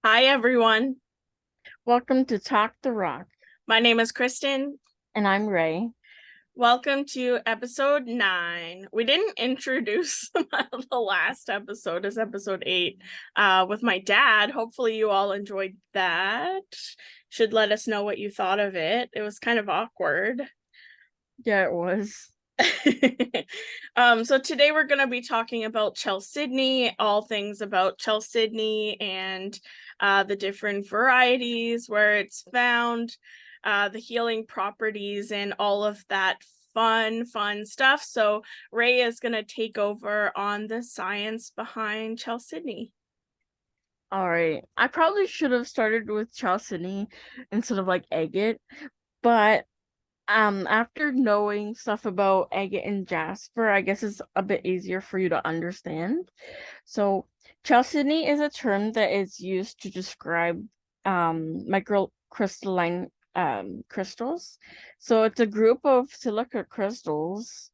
Hi, everyone. Welcome to Talk the Rock, My name is Kristen. and I'm Ray. Welcome to episode 9. We didn't introduce the last episode as episode 8 with my dad. Hopefully, you all enjoyed that. Should let us know what you thought of it. It was kind of awkward. Yeah, it was. So today we're going to be talking about Chalcedony, all things about Chalcedony and the different varieties, where it's found, the healing properties, and all of that fun stuff. So Ray is going to take over on the science behind Chalcedony. All right. I probably should have started with Chalcedony instead of like agate, but after knowing stuff about agate and jasper, I guess it's a bit easier for you to understand. So, chalcedony is a term that is used to describe microcrystalline crystals. So it's a group of silica crystals,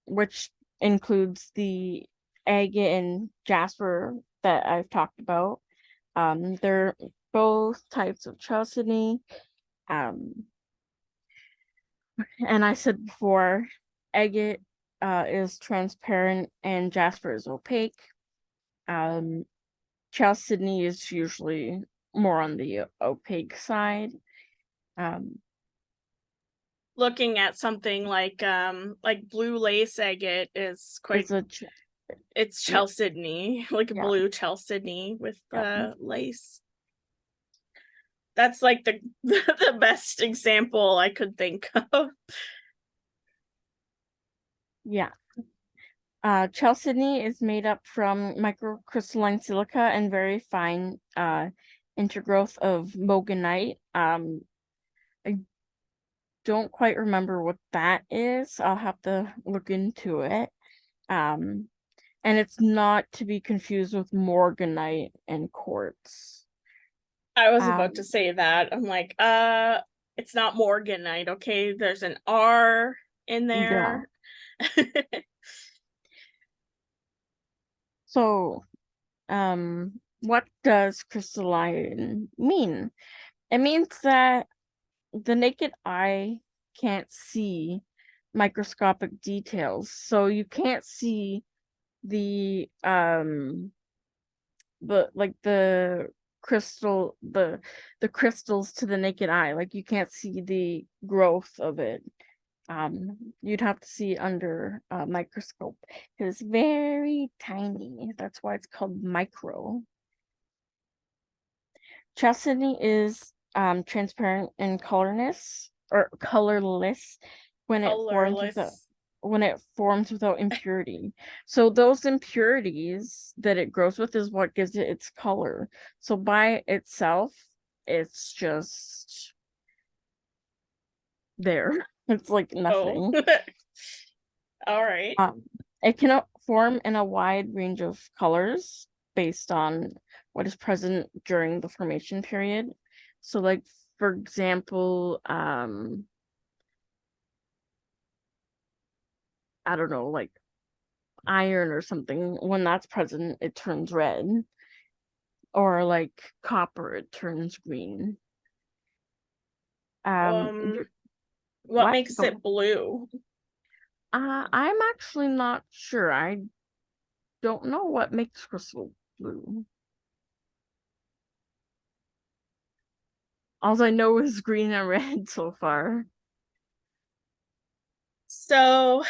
which includes the agate and jasper that I've talked about. They're both types of chalcedony. Um, and I said before, agate is transparent and jasper is opaque. Um, Chalcedony is usually more on the opaque side. Um, Looking at something like blue lace agate is quite, is a it's yeah, Chalcedony, like a yeah, blue Chalcedony with yeah, lace. That's like the the best example I could think of. yeah. Chalcedony is made up from microcrystalline silica and very fine intergrowth of mogonite. I don't quite remember what that is. I'll have to look into it. Um, and it's not to be confused with morganite and quartz. I was about to Um, say that. I'm like, it's not Morganite, okay? There's an R in yeah. there. So, what does crystalline mean? It means that the naked eye can't see microscopic details. So you can't see the the the crystals to the naked eye. Like you can't see the growth of it. You'd have to see it under a microscope. It's very tiny. That's why it's called micro. Chastity is transparent and colorless when it forms without Colorless. impurity. So those impurities that it grows with is what gives it its color. So by itself, it's just there. It's like Oh. nothing. All right. Um, it can form in a wide range of colors based on what is present during the formation period. So, like for example, I don't know, like iron or something. When that's present, it turns red, or like copper, it turns green. Um, what What? makes it blue? I'm actually not sure. I don't know what makes crystal blue. All I know is green and red so far. So,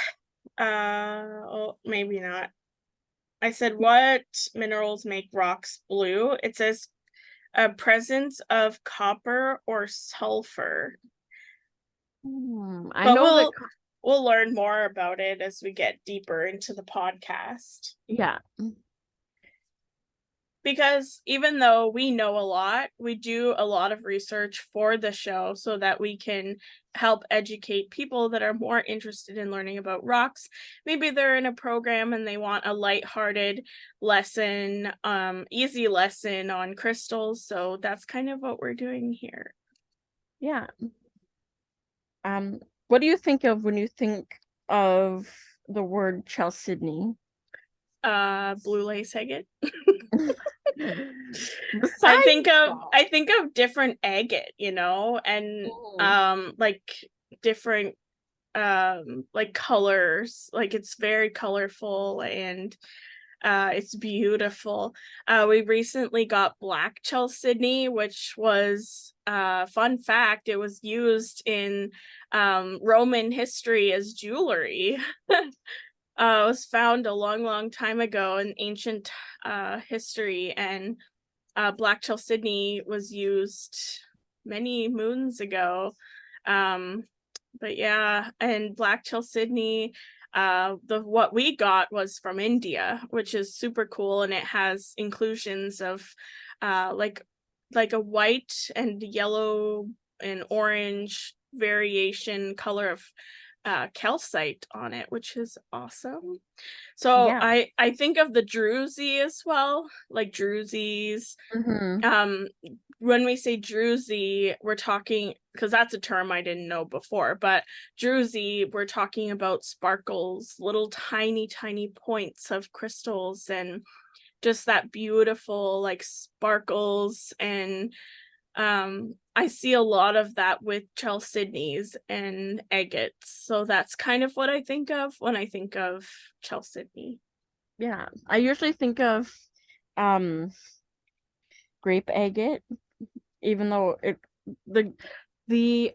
oh, maybe not. I said, what minerals make rocks blue? It says a presence of copper or sulfur. I But know that, we'll learn more about it as we get deeper into the podcast. yeah, Because even though we know a lot, we do a lot of research for the show so that we can help educate people that are more interested in learning about rocks. Maybe they're in a program and they want a lighthearted lesson, easy lesson on crystals. So that's kind of what we're doing here. yeah. What do you think of when you think of the word Chalcedony? Blue lace agate. I Besides think of that, I think of different agate, and mhm, like different like colors. Like it's very colorful and it's beautiful. We recently got black Chalcedony, which was fun fact, it was used in Roman history as jewelry. It was found a long, long time ago in ancient history, and black Chalcedony was used many moons ago. Um, but yeah, and black Chalcedony, the what we got was from India, which is super cool, and it has inclusions of like a white and yellow and orange variation color of calcite on it, which is awesome. So yeah. I think of the druzy as well, like druzies. Hmm. Um, when we say druzy, we're talking, because that's a term I didn't know before, but druzy, we're talking about sparkles, little tiny, tiny points of crystals, and just that beautiful like sparkles. And I see a lot of that with chalcedonies and agates. So that's kind of what I think of when I think of chalcedony. Yeah. I usually think of um grape agate, even though the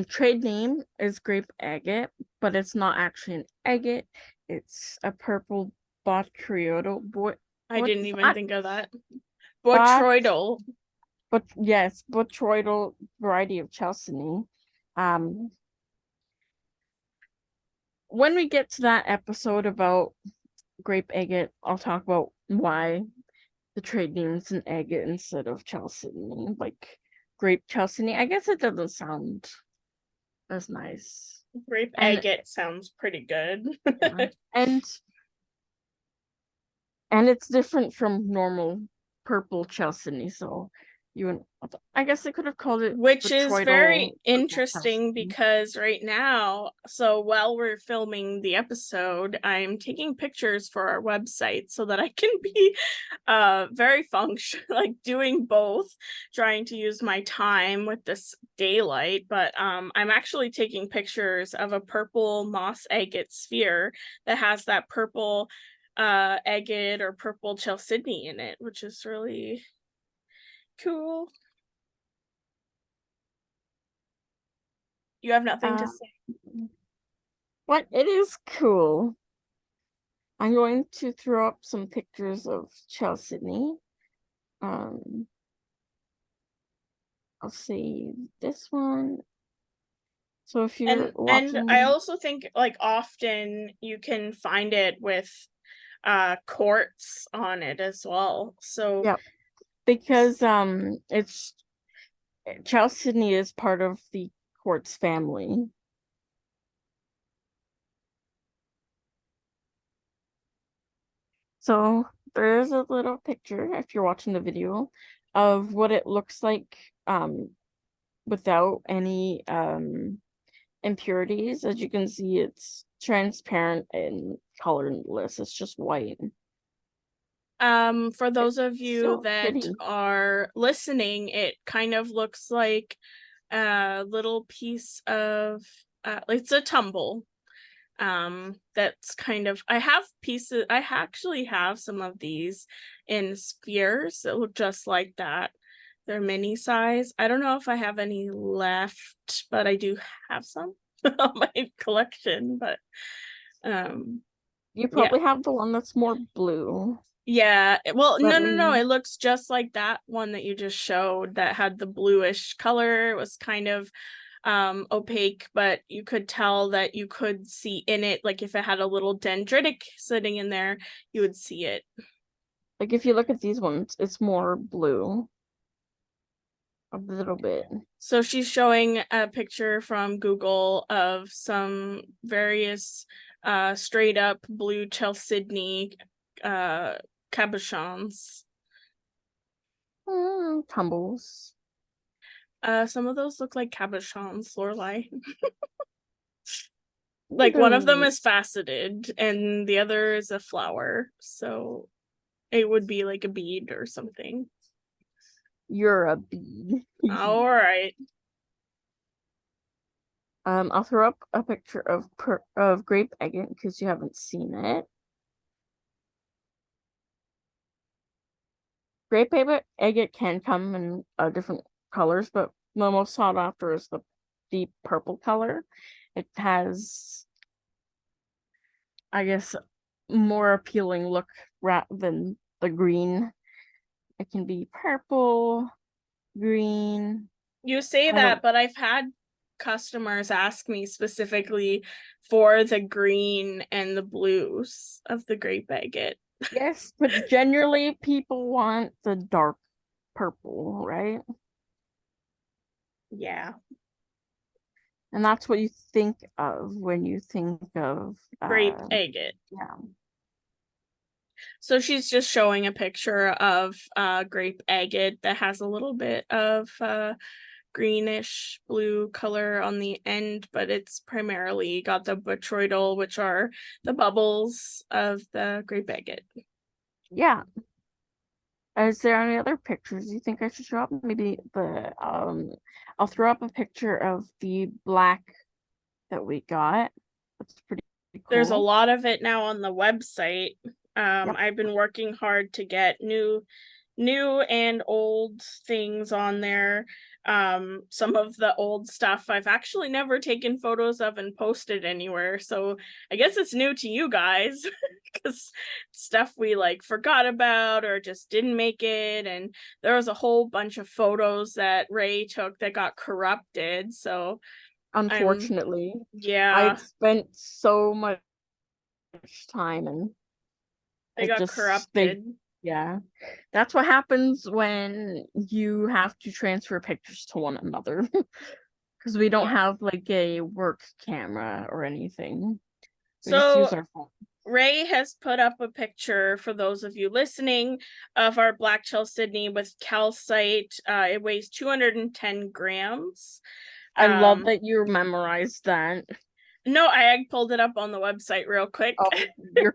trade name is grape agate, but it's not actually an agate. It's a purple botryoidal I didn't even bot think of that. bot Botroidal. but yes, botryoidal variety of chalcedony. Um, when we get to that episode about grape agate, I'll talk about why the trade name's an agate instead of chalcedony, like grape chalcedony. I guess it doesn't sound as nice. Grape And agate sounds pretty good. yeah, and it's different from normal purple chalcedony. So you, I guess they could have called it Which is very botryoidal purple interesting chalcedony. because right now, so while we're filming the episode, I'm taking pictures for our website so that I can be very functional, like doing both, trying to use my time with this daylight. But I'm actually taking pictures of a purple moss agate sphere that has that purple agate or purple chalcedony in it, which is really cool. You have nothing to Uh, say? but it is cool. I'm going to throw up some pictures of Chalcedony. Um, I'll see this one. So if you're And I watching, also think like often you can find it with quartz on it as well. So yeah, because it's Chalcedony is part of the quartz family. So there's a little picture, if you're watching the video, of what it looks like without any impurities. As you can see, it's transparent and colorless. It's just white. for those of It's you so that pretty. are listening, it kind of looks like a little piece of it's a tumble. That's kind of, I have pieces, I actually have some of these in spheres that look just like that. They're mini size. I don't know if I have any left, but I do have some on my collection. But um You yeah. probably have the one that's more blue. Yeah, well, Let no, me, it looks just like that one that you just showed that had the bluish color. It was kind of opaque, but you could tell that you could see in it, like if it had a little dendritic sitting in there, you would see it. like, if you look at these ones, it's more blue a little bit. So she's showing a picture from Google of some various straight up blue Chalcedony uh cabochons. Tumbles. Some of those look like cabochons, Lorelai. Like one of them They're is faceted and the other is a flower. So It would be like a bead or something. You're a bee. All right. I'll throw up a picture of grape agate because you haven't seen it. Agate can come in different colors, but the most sought after is the deep purple color. It has, I guess, more appealing look than the green. It can be purple, green. You say I don't. that, but I've had customers ask me specifically for the green and the blues of the grape agate. Yes, but generally people want the dark purple, right? Yeah, And that's what you think of when you think of grape agate. yeah. So she's just showing a picture of grape agate that has a little bit of greenish blue color on the end, but it's primarily got the botryoidal, which are the bubbles of the grape agate. Yeah. Is there any other pictures you think I should show up? Maybe I'll throw up a picture of the black that we got. That's pretty There's a cool. lot of it now on the website. Yep. I've been working hard to get new and old things on there. Some of the old stuff I've actually never taken photos of and posted anywhere. So I guess it's new to you guys because stuff we like forgot about or just didn't make it. And there was a whole bunch of photos that Ray took that got corrupted. So I'm, Unfortunately, I yeah, spent so much time and they it got just they corrupted. yeah. That's what happens when you have to transfer pictures to one another because we don't Yeah. have like a work camera or anything. We just So use our phone. Ray has put up a picture for those of you listening of our black Chalcedony with calcite. It weighs 210 grams. I love Um, that you memorized that. no, I pulled it up on the website real quick. Oh, your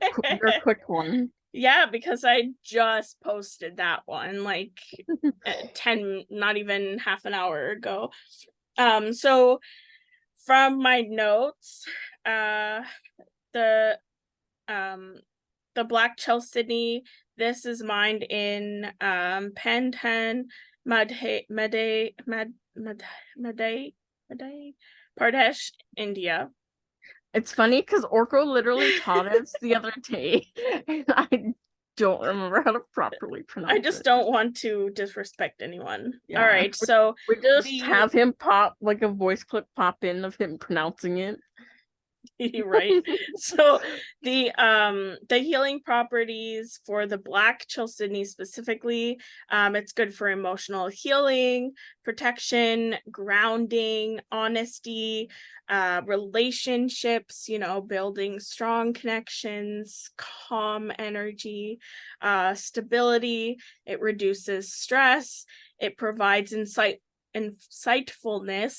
quick one. Yeah, because I just posted that one like 10, not even half an hour ago. So from my notes, the um the Black Chalcedony. This is mined in Pantan, Madhya Pradesh, India. It's funny because Orko literally taught us the other day, and I don't remember how to properly I pronounce just it. don't want to disrespect anyone. All Yeah, right, so we just the have him pop like a voice clip pop in of him pronouncing it. right. So the healing properties for the black chalcedony specifically, it's good for emotional healing, protection, grounding, honesty, relationships, building strong connections, calm energy, stability. It reduces stress. It provides insightfulness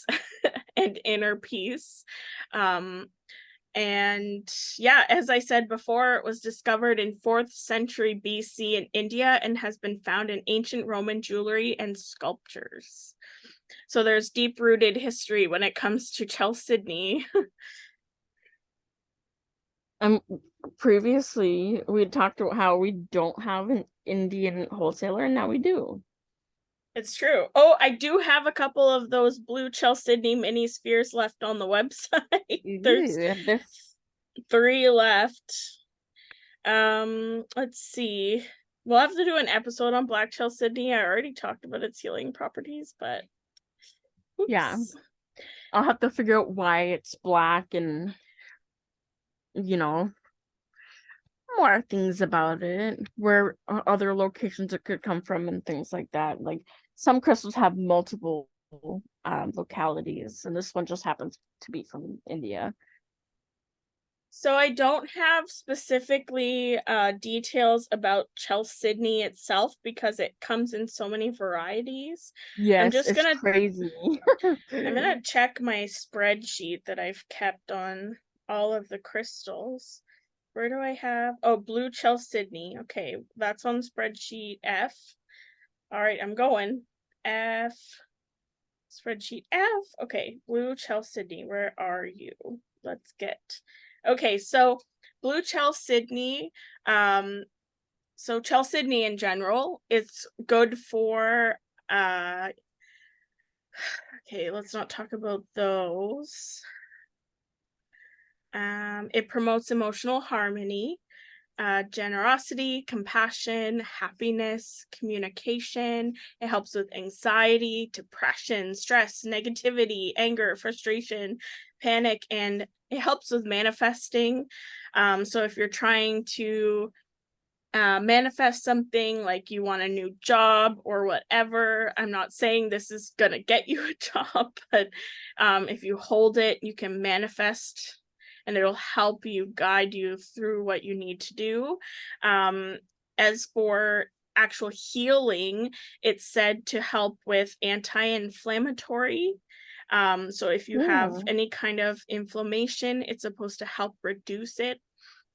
and inner peace. um and yeah, as I said before, it was discovered in 4th century BC in India and has been found in ancient Roman jewelry and sculptures. So there's deep rooted history when it comes to Chalcedony. Um, Previously we had talked about how we don't have an Indian wholesaler, and now we do. It's true. Oh, I do have a couple of those blue Chalcedony mini spheres left on the website. There's Yeah, this 3 left. Let's see. We'll have to do an episode on Black Chalcedony. I already talked about its healing properties, but yeah. oops. I'll have to figure out why it's black and you know more things about it, where other locations it could come from and things like that. Like some crystals have multiple localities, and this one just happens to be from India. So I don't have specifically details about Chalcedony itself because it comes in so many varieties. I'm Yes, just it's gonna crazy. I'm gonna check my spreadsheet that I've kept on all of the crystals. Where do I have? Oh, blue Chalcedony. Okay, that's on spreadsheet F. All right, I'm going. F. Spreadsheet F. Okay, blue Chalcedony. Where are you? Let's get. Okay, so blue Chalcedony. So Chalcedony in general, it's good for okay, let's not talk about those. It promotes emotional harmony, generosity, compassion, happiness, communication. It helps with anxiety, depression, stress, negativity, anger, frustration, panic, and it helps with manifesting. So if you're trying to manifest something like you want a new job or whatever. I'm not saying this is gonna get you a job, but if you hold it, you can manifest and it'll help you guide you through what you need to do. As for actual healing, it's said to help with anti-inflammatory. So if you have any kind of inflammation, it's supposed to help reduce it.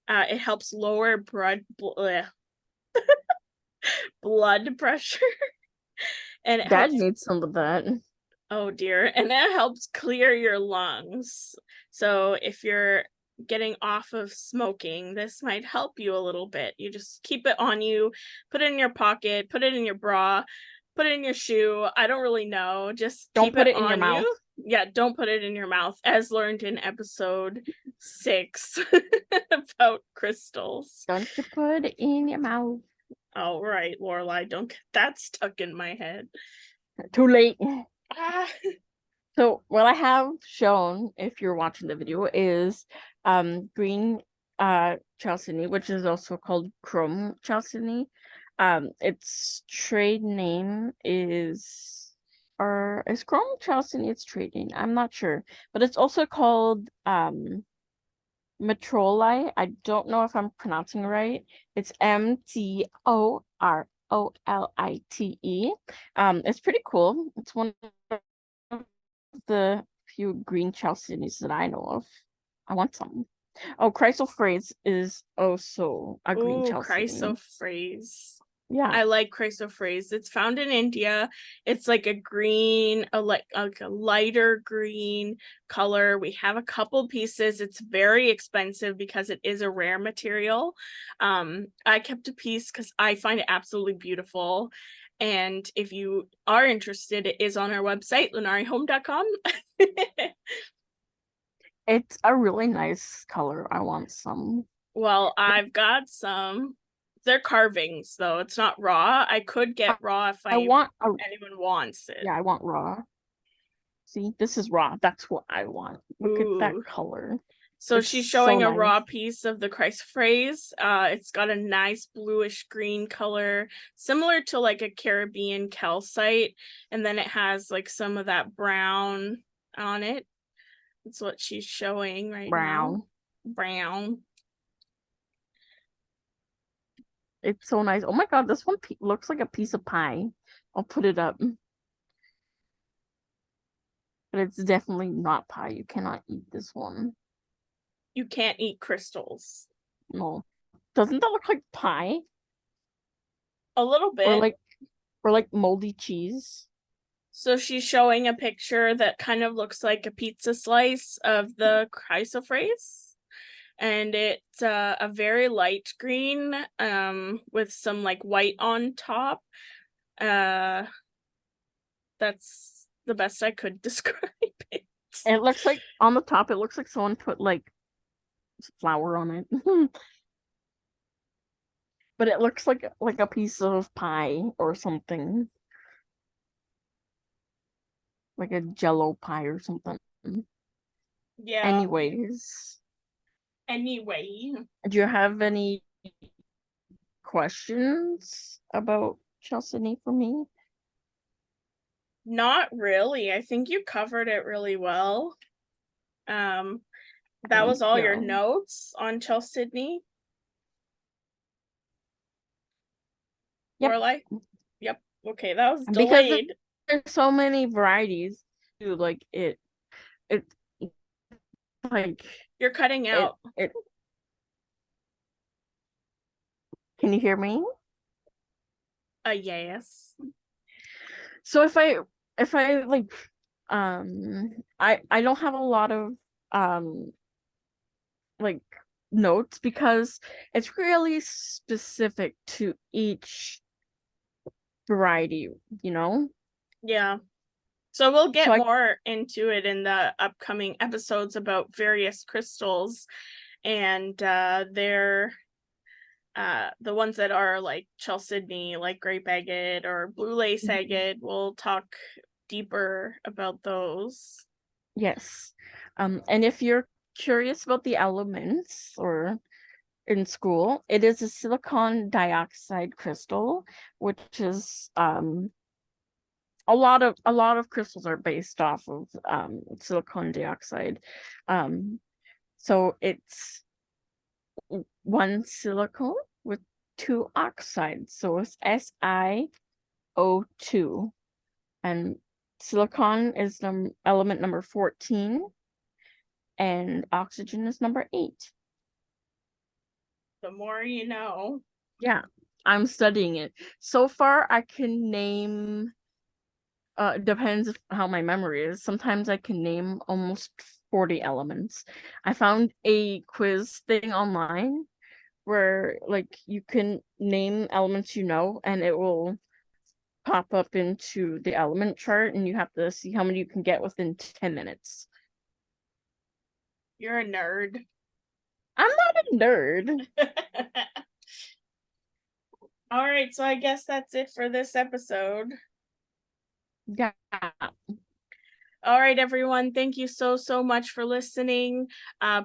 It helps lower blood pressure and it Dad helps. needs some of that. Oh dear. And that helps clear your lungs. So if you're getting off of smoking, this might help you a little bit. You just keep it on you, put it in your pocket, put it in your bra, put it in your shoe. I don't really know. Just Don't keep put it it in your on mouth. you. Yeah, don't put it in your mouth, as learned in episode 6 about crystals. Don't you put it in your mouth. All right, Lorelai, don't get that stuck in my head. Too late. Ah. So what I have shown, if you're watching the video, is green Chalcedony, which is also called chrome Chalcedony. Its trade name is chrome Chalcedony its trade name? I'm not sure, but it's also called Metrolite. I don't know if I'm pronouncing it right. It's Mtorolite. It's pretty cool. It's one of the few green chalcedonies that I know of. I want some. Oh, chrysoprase is also a green Ooh, chalcedony. chrysoprase. Yeah. I like chrysoprase. It's found in India. It's like a green, like a lighter green color. We have a couple pieces. It's very expensive because it is a rare material. I kept a piece because I find it absolutely beautiful. And if you are interested, it is on our website, lunarihome.com. It's a really nice color. I want some. Well, I've got some. They're carvings, though. It's not raw. I could get raw if I want a anyone wants it. yeah, I want raw. See, this is raw. That's what I want. Look at that Ooh. color. So It's she's so showing a nice. raw piece of the chrysoprase. It's got a nice bluish green color, similar to like a Caribbean calcite, and then it has like some of that brown on it. That's what she's showing right now. Brown. It's so nice. Oh my god, this one looks like a piece of pie. I'll put it up. But it's definitely not pie. You cannot eat this one. You can't eat crystals. No. Doesn't that look like pie? A little bit. Or like moldy cheese? So she's showing a picture that kind of looks like a pizza slice of the chrysoprase. And it's a very light green with some like white on top. That's the best I could describe it. It looks like on the top, it looks like someone put like flour on it. But it looks like a piece of pie or something. Like a jello pie or something. Yeah. Anyways. Anyway. Do you have any questions about Chalcedony for me? Not really. I think you covered it really well. That was all your notes on Chalcedony? Yep. Lorelai? Yep. Okay, that was Because delayed. there's so many varieties too, like it like You're cutting out. Can you hear me? Yes. So if I like I don't have a lot of um like notes because it's really specific to each variety, you know? Yeah. So we'll So get I more into it in the upcoming episodes about various crystals and their the ones that are like Chalcedony, like grape agate or blue lace Mhm. agate. We'll talk deeper about those. Yes. And if you're curious about the elements or in school, it is a silicon dioxide crystal, which is a lot of crystals are based off of silicon dioxide. Um, so it's one silicon with two oxides. So it's SiO2. And silicon is element number 14, and oxygen is number 8. The more you know. Yeah, I'm studying it. So far, I can name, depends how my memory is. Sometimes I can name almost 40 elements. I found a quiz thing online where like you can name elements and it will pop up into the element chart and you have to see how many you can get within 10 minutes. You're a nerd. I'm not a nerd. All right, so I guess that's it for this episode. Yeah. All right, everyone. Thank you so much for listening.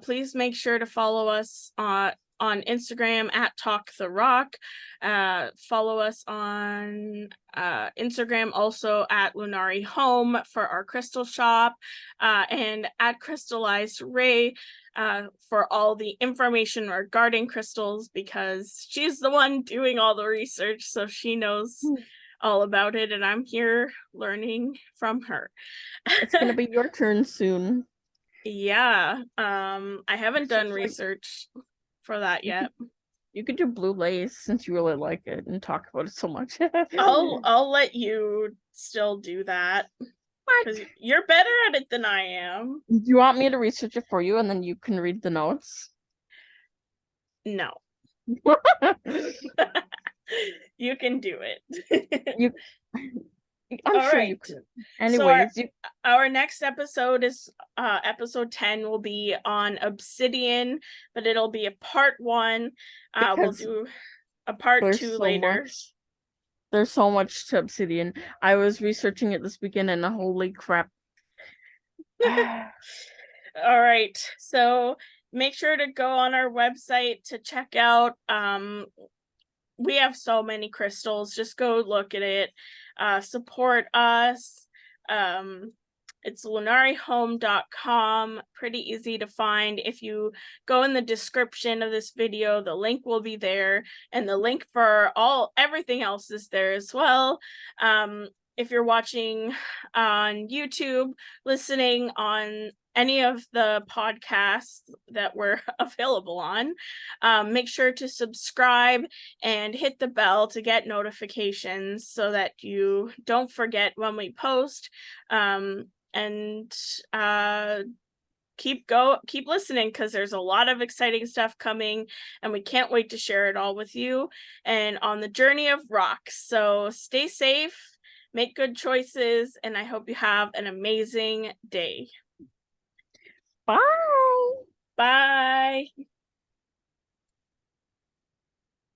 Please make sure to follow us on Instagram at Talk the Rock. Follow us on Instagram also at Lunari Home for our crystal shop, and at Crystallized Ray for all the information regarding crystals, because she's the one doing all the research, so she knows all about it, and I'm here learning from her. It's gonna be your turn soon. Yeah. I haven't So done like research for that you yet. could you could do blue lace since you really like it and talk about it so much. I'll let you still do that What? because you're better at it than I am. Do you want me to research it for you and then you can read the notes? No. You can do it. You I'm All sure you right. could. So Anyways, our next episode is episode 10 will be on obsidian, but it'll be a part 1. We'll because do a part there's 2 so later. much there's so much to obsidian. I was researching it this weekend and holy crap. All right. So make sure to go on our website to check out. We have so many crystals. Just go look at it. Support us. Um, it's lunarihome.com. Pretty easy to find. If you go in the description of this video, the link will be there, and the link for everything else is there as well. If you're watching on YouTube, listening on any of the podcasts that we're available on, make sure to subscribe and hit the bell to get notifications so that you don't forget when we post. And keep listening, because there's a lot of exciting stuff coming, and we can't wait to share it all with you and on the journey of rocks. So stay safe, make good choices, and I hope you have an amazing day. Bye. Bye.